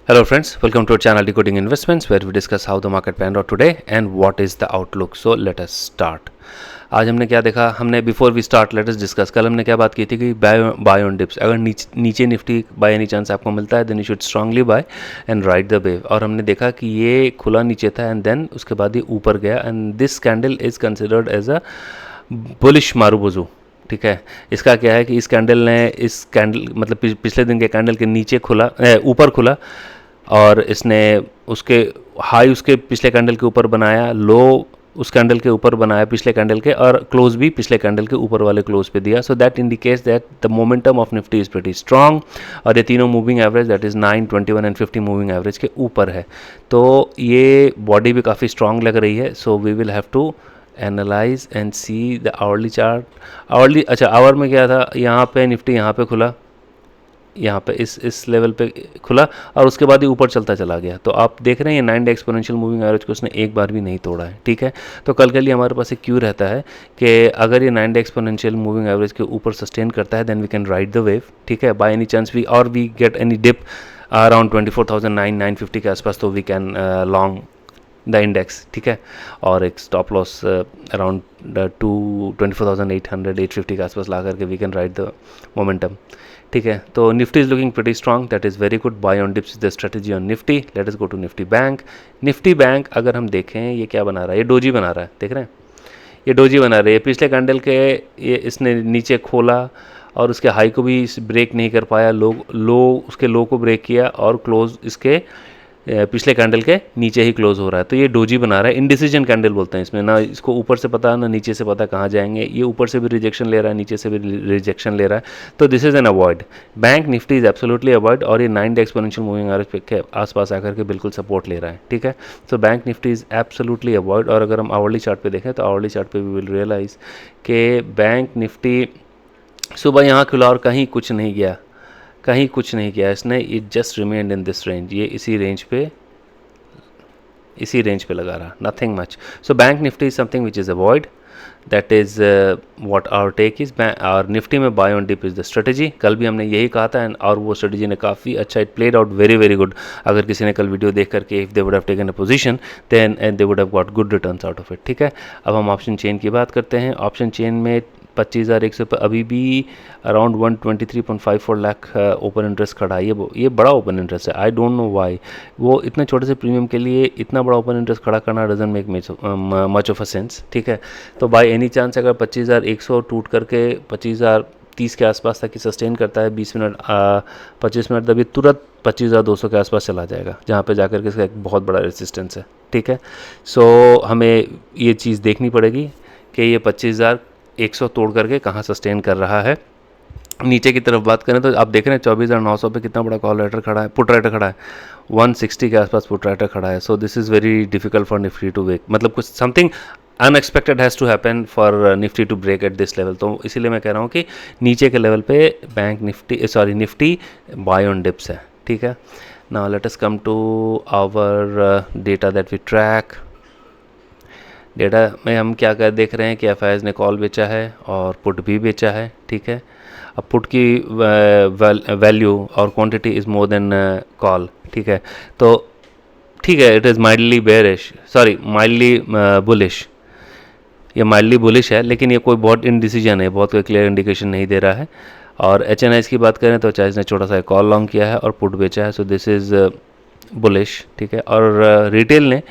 Hello friends, welcome to our channel Decoding Investments where we discuss how the market panned out today and what is the outlook. So let us start. आज हमने क्या देखा, हमने before we start let us discuss, कल हमने क्या बात की थी कि बाय ऑन डिप्स, अगर नीचे निफ्टी बाय एनी चांस आपको मिलता है then you should strongly buy and ride the wave. और हमने देखा कि ये खुला नीचे था एंड देन उसके बाद ये ऊपर गया and this candle is considered as a bullish marubozu. ठीक है, इसका क्या है कि इस कैंडल मतलब पिछले दिन के कैंडल के नीचे खुला, ऊपर खुला और इसने उसके हाई उसके पिछले कैंडल के ऊपर बनाया, लो उस कैंडल के ऊपर बनाया पिछले कैंडल के, और क्लोज भी पिछले कैंडल के ऊपर वाले क्लोज पे दिया। So that indicates that the momentum of Nifty is pretty strong और ये तीनों moving average that is 9, 21 and 50 moving average के ऊपर है। तो ये बॉडी भी काफ़ी स्ट्रांग लग रही है। So we will have to analyse and see the hourly chart. Hourly, अच्छा आवर में क्या था, यहाँ पे निफ्टी यहाँ पे खुला, यहाँ पे इस लेवल पे खुला और उसके बाद ही ऊपर चलता चला गया। तो आप देख रहे हैं 9 डे एक्सपोनेंशियल मूविंग एवरेज को उसने एक बार भी नहीं तोड़ा है। ठीक है, तो कल के लिए हमारे पास एक क्यू रहता है कि अगर ये 9 डे एक्सपोनेंशियल मूविंग एवरेज के ऊपर सस्टेन करता है then we can ride the wave. ठीक है, by any chance we get any dip around 24,950 के आसपास तो we can long the index. ठीक है, और एक स्टॉप लॉस अराउंड 24,800 850 के आसपास ला करके we can ride the momentum. ठीक है, तो Nifty is looking pretty strong, that is very good. Buy on dips is the strategy on Nifty. Let us go to Nifty bank. Nifty bank अगर हम देखें ये क्या बना रहा है, ये डोजी बना रहा है, देख रहे हैं ये डोजी बना रही है। पिछले कैंडल के ये इसने नीचे खोला और उसके हाई को भी ब्रेक नहीं कर पाया, उसके लो को ब्रेक किया और क्लोज इसके पिछले कैंडल के नीचे ही क्लोज हो रहा है। तो ये डोजी बना रहा है, इनडिसीजन कैंडल बोलते हैं इसमें, ना इसको ऊपर से पता ना नीचे से पता कहाँ जाएंगे। ये ऊपर से भी रिजेक्शन ले रहा है, नीचे से भी रिजेक्शन ले रहा है, तो this is an avoid. Bank Nifty is absolutely avoid और ये 9 डे एक्सपोनेंशियल मूविंग एवरेज के आसपास आकर के बिल्कुल सपोर्ट ले रहा है। ठीक है, तो bank Nifty is absolutely avoid. और अगर हम आवरली चार्ट पे देखें तो आवरली चार्ट पे वी विल रियलाइज कि बैंक निफ्टी सुबह यहाँ खुला और कहीं कुछ नहीं गया, कहीं कुछ नहीं किया इसने, it just remained in this range, ये इसी रेंज पे लगा रहा, nothing much. So bank Nifty is something which is avoid, that is what our take is. और निफ्टी में buy on dip is the strategy, कल भी हमने यही कहा था और वो स्ट्रेटजी ने काफ़ी अच्छा, it played out very very good. अगर किसी ने कल वीडियो देख करके if they would have taken a position then and they would have got good returns out of it. ठीक है, अब हम ऑप्शन चेन की बात करते हैं। ऑप्शन चेन में 25,100 पर अभी भी अराउंड 123.54 लाख ओपन इंटरेस्ट खड़ा है। ये बड़ा ओपन इंटरेस्ट है, आई डोंट नो वाई वो इतने छोटे से प्रीमियम के लिए इतना बड़ा ओपन इंटरेस्ट खड़ा करना doesn't make much of a sense. ठीक है, तो बाय एनी चांस अगर 25,100 टूट करके 25,030 के आसपास तक ही सस्टेन करता है 20 मिनट 25 मिनट, तभी तुरंत 25,200 के आसपास चला जाएगा, जहाँ पे जाकर के इसका एक बहुत बड़ा रेजिस्टेंस है। ठीक है, सो हमें ये चीज़ देखनी पड़ेगी कि ये 25,100 तोड़ करके कहाँ सस्टेन कर रहा है। नीचे की तरफ बात करें तो आप देख रहे हैं 24,900 पे कितना बड़ा कॉल राइटर खड़ा है, पुट राइटर खड़ा है, 160 के आसपास पुट राइटर खड़ा है। So this is very difficult for Nifty to break, मतलब कुछ something unexpected has to happen for Nifty to break at this level. तो इसीलिए मैं कह रहा हूँ कि नीचे के लेवल पे bank Nifty buy on dips है। ठीक है, now let us come to our data that we track. Data में हम क्या कर देख रहे हैं कि एफ ने कॉल बेचा है और पुट भी बेचा है। ठीक है, अब पुट की वैल्यू और quantity is more than call. ठीक है, तो ठीक है, it is mildly bearish, sorry mildly bullish, ये माइल्डली बुलिश है, लेकिन ये कोई बहुत इनडिसीजन है, बहुत कोई क्लियर इंडिकेशन नहीं दे रहा है। और HNIs की बात करें तो HNIs ने छोटा सा कॉल लॉन्ग किया है और पुट बेचा है, सो दिस इज़ बुलिश। ठीक है, और रिटेल ने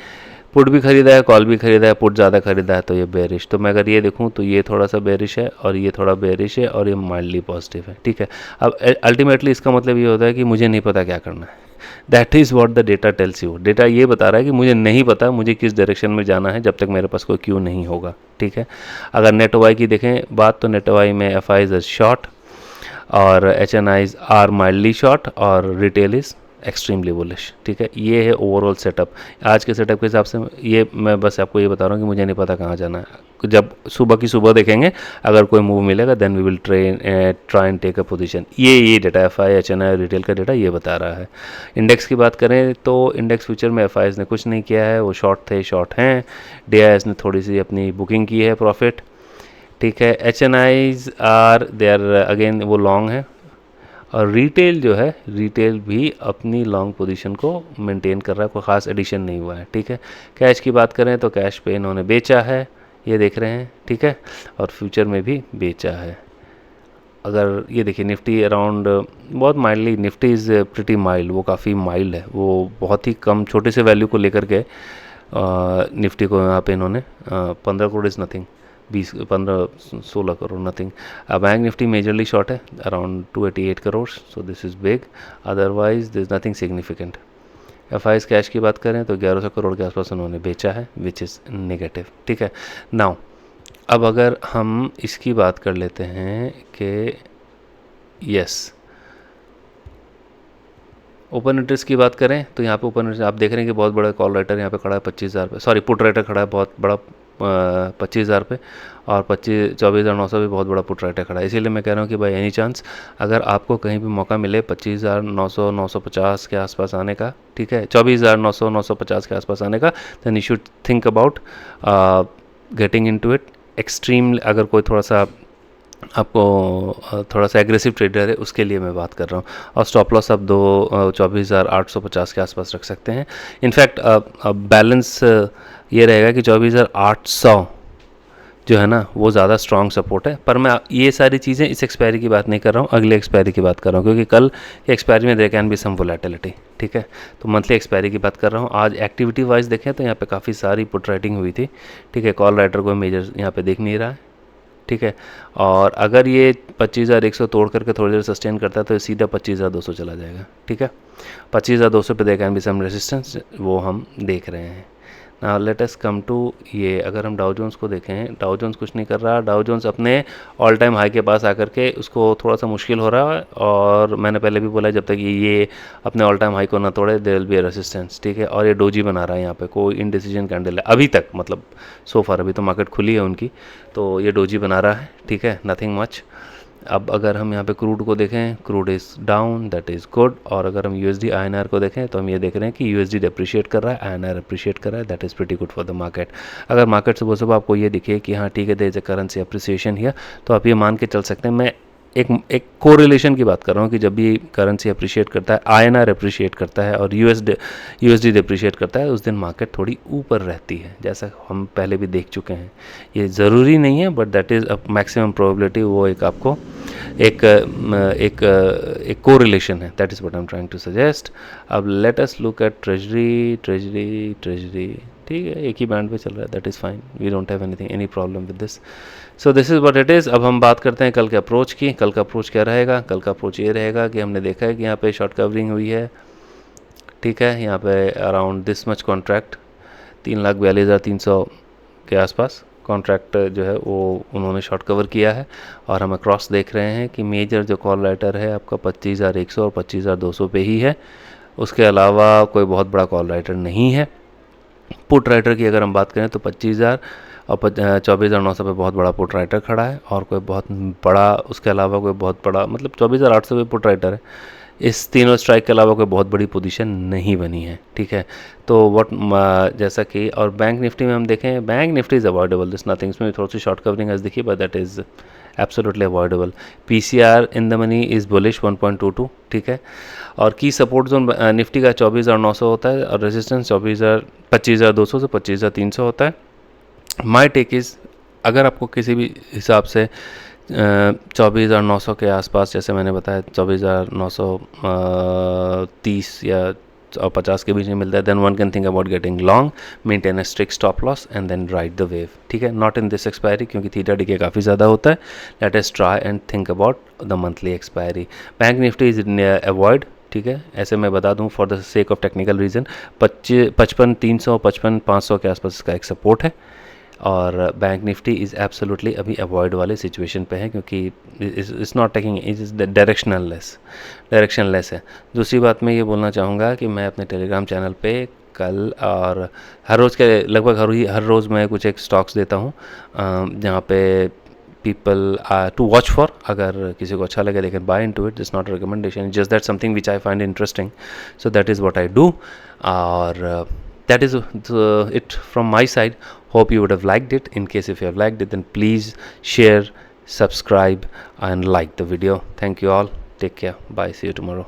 पुट भी खरीदा है, कॉल भी खरीदा है, पुट ज़्यादा खरीदा है, तो ये बेरिश। तो मैं अगर ये देखूँ तो ये थोड़ा सा बेरिश है और ये थोड़ा बेरिश है और ये माइल्डली पॉजिटिव है। ठीक है, अब अल्टीमेटली इसका मतलब ये होता है कि मुझे नहीं पता क्या करना है, that is what the data tells you. Data ये बता रहा है कि मुझे नहीं पता मुझे किस डायरेक्शन में जाना है जब तक मेरे पास कोई क्यू नहीं होगा। ठीक है, अगर नेट वाई की देखें बात तो नेट वाई में FIs इज शॉर्ट और HNIs आर माइल्डली शॉर्ट और रिटेल इज़ एक्सट्रीमली बुलिश। ठीक है, ये है ओवरऑल सेटअप। आज के सेटअप के हिसाब से ये मैं बस आपको ये बता रहा हूँ कि मुझे नहीं पता कहाँ जाना है। जब सुबह की सुबह देखेंगे अगर कोई मूव मिलेगा then we will try and take a position. ये डेटा FI HNI रिटेल का डेटा ये बता रहा है। इंडेक्स की बात करें तो इंडेक्स फ्यूचर में FIs ने कुछ नहीं किया है, वो शॉर्ट हैं। DIs ने थोड़ी सी अपनी बुकिंग की है प्रॉफिट। ठीक है, HNIs are they are again वो लॉन्ग है और रिटेल जो है, रिटेल भी अपनी लॉन्ग पोजीशन को मेंटेन कर रहा है, कोई ख़ास एडिशन नहीं हुआ है, ठीक है। कैश की बात करें तो कैश पे इन्होंने बेचा है, ये देख रहे हैं, ठीक है, और फ्यूचर में भी बेचा है। अगर ये देखिए निफ्टी अराउंड बहुत mildly, Nifty is pretty mild, वो काफ़ी माइल्ड है, वो बहुत ही कम छोटे से वैल्यू को लेकर के निफ्टी को यहाँ पे इन्होंने 15 crore is nothing, 15-16 crore nothing. Bank Nifty majorly short है around 288 crore, so this is big, otherwise this is nothing significant. F cash की बात करें तो 1100 करोड़ के आसपास उन्होंने बेचा है, विच इज़ नेगेटिव, ठीक है। नाउ अब अगर हम इसकी बात कर लेते हैं कि यस ओपन इंटरेस्ट की बात करें तो यहाँ पे ओपन इंटरेस्ट आप देख रहे हैं कि बहुत बड़ा कॉल राइटर यहाँ पे खड़ा है 25,000 पे, सॉरी पुट राइटर खड़ा है बहुत बड़ा 25,000 पे, और 24,900 भी बहुत बड़ा पुट राइटर खड़ा है। इसीलिए मैं कह रहा हूँ कि बाई एनी चांस अगर आपको कहीं भी मौका मिले 25,900 950 के आसपास आने का, ठीक है, 24,900 950 के आसपास आने का, then you should think about getting into it extreme. अगर कोई थोड़ा सा आपको थोड़ा सा एग्रेसिव ट्रेडर है उसके लिए मैं बात कर रहा हूँ। और स्टॉप लॉस आप 24,850 के आसपास रख सकते हैं। इनफैक्ट बैलेंस ये रहेगा कि 24,800 जो है ना वो ज़्यादा स्ट्रॉन्ग सपोर्ट है। पर मैं ये सारी चीज़ें इस एक्सपायरी की बात नहीं कर रहा हूँ, अगले एक्सपायरी की बात कर रहा हूँ, क्योंकि कल के एक्सपायरी में there can be some volatility, ठीक है। तो मंथली एक्सपायरी की बात कर रहा हूँ। आज एक्टिविटी वाइज देखें तो यहाँ पे काफ़ी सारी पुट राइटिंग हुई थी, ठीक है। कॉल राइटर को मेजर यहाँ पे दिख नहीं रहा है, ठीक है। और अगर ये 25,100 तोड़ करके थोड़ी देर सस्टेन करता है तो सीधा 25,200 चला जाएगा, ठीक है। 25,200 पे there can be some resistance, वो हम देख रहे हैं। Now let us come to ये, अगर हम डाउ जोन्स को देखें, डाउ जोन्स कुछ नहीं कर रहा, डाउ जोन्स अपने ऑल टाइम हाई के पास आकर के उसको थोड़ा सा मुश्किल हो रहा है। और मैंने पहले भी बोला जब तक ये अपने ऑल टाइम हाई को ना तोड़े there will be a resistance, ठीक है। और ये डोजी बना रहा है, यहाँ पे कोई इनडिसीजन कैंडल है अभी तक, मतलब सो फार, अभी तो मार्केट खुली है उनकी, तो ये डोजी बना रहा है, ठीक है, नथिंग मच। अब अगर हम यहाँ पे क्रूड को देखें, crude is down, that is good. और अगर हम यूएसडी आईएनआर को देखें तो हम ये देख रहे हैं कि यूएसडी डेप्रिशिएट कर रहा है, आईएनआर अप्रिशिएट कर रहा है, that is pretty good for the market. अगर मार्केट सुबह सुबह आपको ये दिखे कि हाँ ठीक है there is a currency appreciation here, तो आप ये मान के चल सकते हैं। मैं एक कोरिलेशन की बात कर रहा हूँ कि जब भी करेंसी अप्रिशिएट करता है, आईएनआर अप्रिशिएट करता है और यूएसडी डिप्रिशिएट करता है, उस दिन मार्केट थोड़ी ऊपर रहती है, जैसा हम पहले भी देख चुके हैं। ये ज़रूरी नहीं है but that is a maximum probability, वो एक आपको एक कोरिलेशन है, that is what I am trying to suggest. अब let us look at treasury, ठीक है, एक ही बैंड पे चल रहा है, that is fine, we don't have any problem with this. So this is what it is. अब हम बात करते हैं कल के अप्रोच की। कल का अप्रोच क्या रहेगा? कल का अप्रोच ये रहेगा कि हमने देखा है कि यहाँ पे शॉर्ट कवरिंग हुई है, ठीक है, यहाँ पे अराउंड दिस मच कॉन्ट्रैक्ट 3,42,300 के आसपास कॉन्ट्रैक्ट जो है वो उन्होंने शॉर्ट कवर किया है। और हम अक्रॉस देख रहे हैं कि मेजर जो कॉल राइटर है आपका 25,100 और 25,200 पे ही है, उसके अलावा कोई बहुत बड़ा कॉल राइटर नहीं है। पुट राइटर की अगर हम बात करें तो 25,000 और 24,900 पे बहुत बड़ा पुट राइटर खड़ा है, और कोई बहुत बड़ा उसके अलावा कोई बहुत बड़ा, मतलब 24,800 पे पुट राइटर है। इस तीनों स्ट्राइक के अलावा कोई बहुत बड़ी पोजीशन नहीं बनी है, ठीक है। तो जैसा कि और बैंक निफ्टी में हम देखें, bank Nifty is avoidable, this nothing, इसमें थोड़ी सी शॉर्ट कवरिंग आज देखिए, but that is absolutely avoidable. PCR in the money is bullish 1.22, ठीक है। और की सपोर्ट जोन निफ्टी का 24,900 होता है और रेजिस्टेंस 25,200 से 25,300 होता है। माई टेक इज़, अगर आपको किसी भी हिसाब से 24,900 के आसपास, जैसे मैंने बताया 24,930 या और 50 के बीच में मिलता है, then one can think about getting long, maintain a strict stop loss and then ride the wave, ठीक है। नॉट इन दिस एक्सपायरी क्योंकि थीटा डीके काफ़ी ज़्यादा होता है। Let us try and think about the monthly expiry. Bank Nifty is avoid, ठीक है, ऐसे मैं बता दूं for the sake of technical reason 55,300 55,500 के आसपास इसका एक सपोर्ट है। और बैंक निफ्टी इज़ एब्सोल्युटली अभी अवॉइड वाले सिचुएशन पे है, क्योंकि is not taking, is directionless है। दूसरी बात मैं ये बोलना चाहूँगा कि मैं अपने टेलीग्राम चैनल पे कल और हर रोज़ के लगभग हर रोज़ मैं कुछ एक स्टॉक्स देता हूँ जहाँ पे पीपल टू वॉच फॉर, अगर किसी को अच्छा लगे they can buy into it, it's not a recommendation, just that something which I find interesting, so that is what I do. और that is it from my side. Hope you would have liked it. In case if you have liked it, then please share, subscribe and like the video. Thank you all. Take care, bye, see you tomorrow.